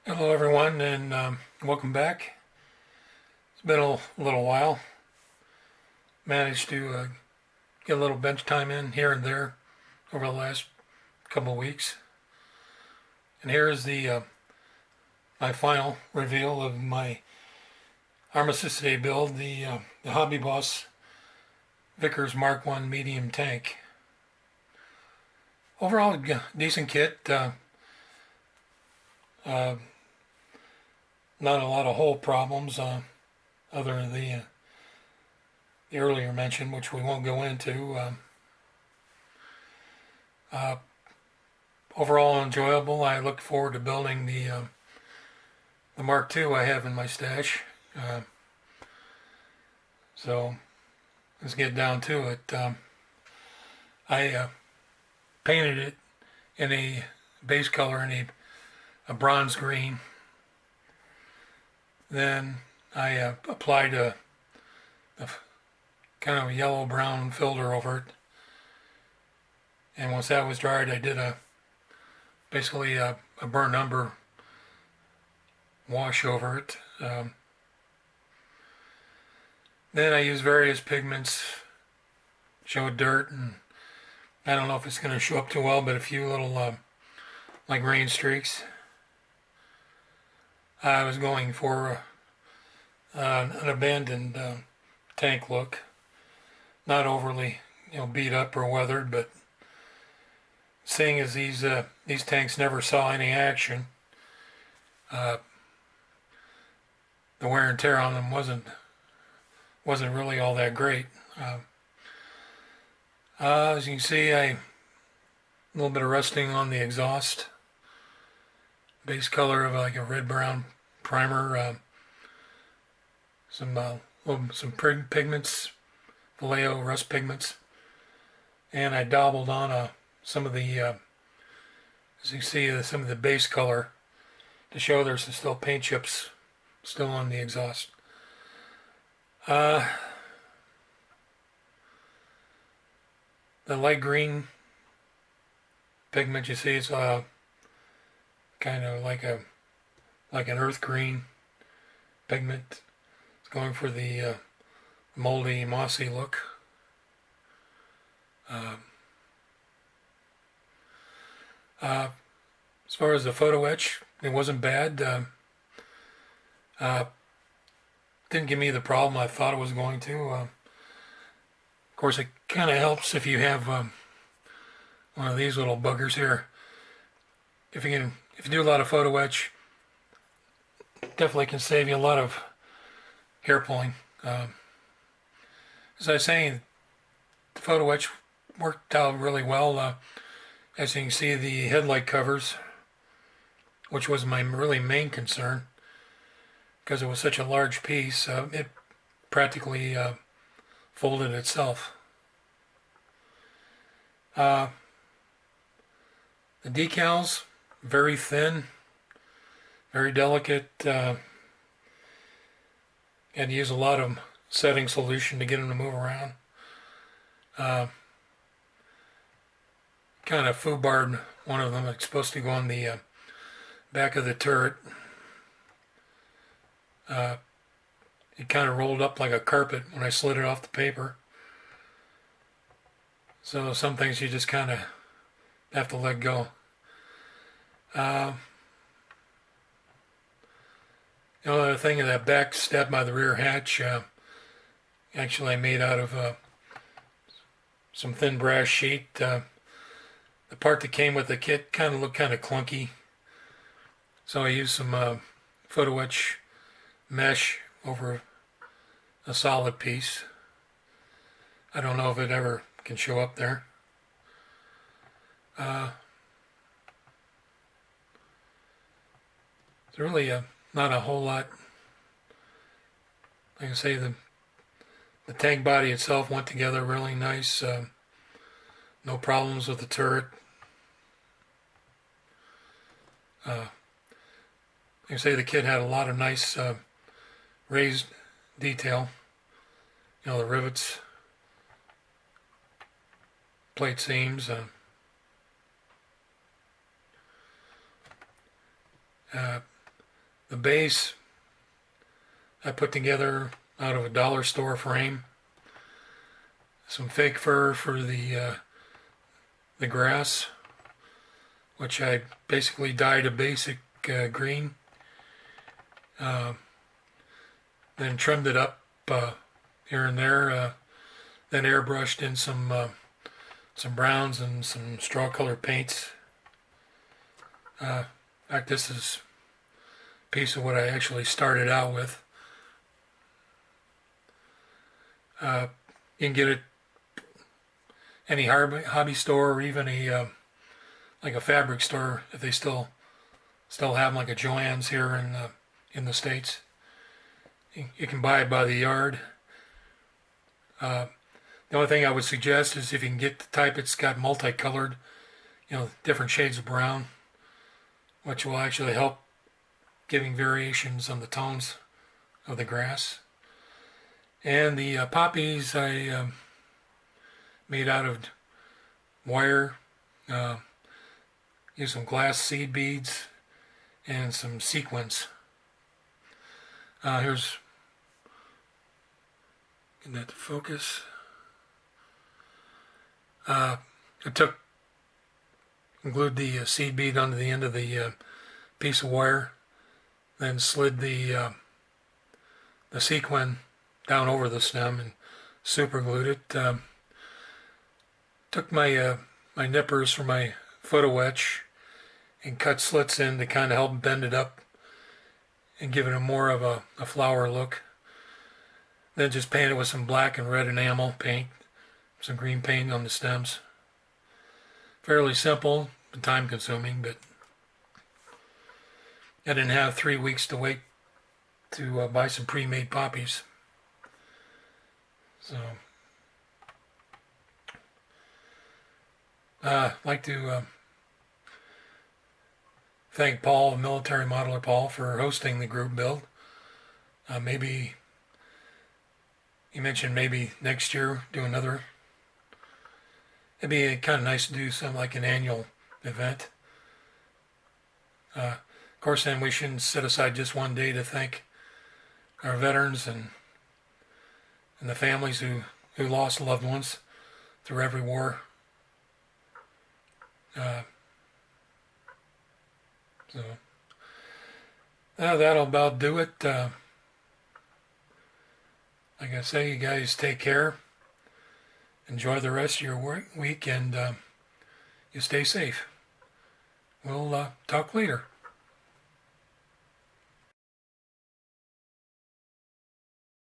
Hello, everyone, and welcome back. It's been a little while. Managed to get a little bench time in here and there over the last couple of weeks. And here is the my final reveal of my Armistice Day build, the Hobby Boss Vickers Mark I medium tank. Overall, decent kit. Uh, Not a lot of hole problems, other than the earlier mentioned, which we won't go into. Uh, Overall enjoyable. I look forward to building the Mark II I have in my stash. Uh, so let's get down to it. I painted it in a base color in a bronze green. Then I applied a kind of a yellow brown filter over it. And once that was dried, I did basically a burnt umber wash over it. Then I used various pigments, showed dirt, and I don't know if it's going to show up too well, but a few little like rain streaks. I was going for an abandoned tank look, not overly beat up or weathered, but seeing as these tanks never saw any action, uh, the wear and tear on them wasn't really all that great. As you can see, a little bit of rusting on the exhaust. Base color of like a red brown primer. Some pigments, Vallejo rust pigments, and I dabbled on some of the, as you see, some of the base color to show there's still paint chips still on the exhaust. The light green pigment you see is kind of like an earth green pigment. It's going for the moldy, mossy look. As far as the photo etch, it wasn't bad. Didn't give me the problem I thought it was going to. Of course, it kind of helps if you have one of these little buggers here. If you do a lot of photo etch, definitely can save you a lot of hair pulling. As I was saying, the photo etch worked out really well. As you can see, the headlight covers, which was my really main concern, because it was such a large piece, it practically folded itself. The decals, very thin, very delicate. Had to use a lot of setting solution to get them to move around. Kind of foobarred one of them. It's supposed to go on the back of the turret. It kind of rolled up like a carpet when I slid it off the paper. So some things you just kind of have to let go. The other thing is that back step by the rear hatch, actually I made out of some thin brass sheet. The part that came with the kit kind of looked kind of clunky, so I used some photo etch mesh over a solid piece. I don't know if it ever can show up there. It's really not a whole lot. Like I say, the tank body itself went together really nice. No problems with the turret. Like I say, the kit had a lot of nice raised detail. The rivets, plate seams. The base I put together out of a dollar store frame. Some fake fur for the grass, which I basically dyed a basic green. Then trimmed it up here and there. Then airbrushed in some browns and some straw-colored paints. In fact, this is a piece of what I actually started out with. You can get it any hobby store or even a like a fabric store if they still have them, like a Joann's here in the States. You can buy it by the yard. The only thing I would suggest is if you can get the type that's got multicolored, different shades of brown, which will actually help giving variations on the tones of the grass. And the poppies I made out of wire, use some glass seed beads and some sequins. Here's, getting that to focus. I glued the seed bead onto the end of the piece of wire, then slid the sequin down over the stem and super glued it. Took my my nippers for my photo etch and cut slits in to kind of help bend it up and give it a more of a flower look. Then just paint it with some black and red enamel paint, some green paint on the stems. Fairly simple and time consuming, but I didn't have 3 weeks to wait to buy some pre-made poppies. So I'd like to thank Paul, Military Modeler Paul, for hosting the group build. Maybe he mentioned maybe next year do another. It'd be kind of nice to do something like an annual event. Of course, then we shouldn't set aside just one day to thank our veterans and the families who lost loved ones through every war. So that'll about do it. Like I say, you guys take care. Enjoy the rest of your week, and you stay safe. We'll talk later.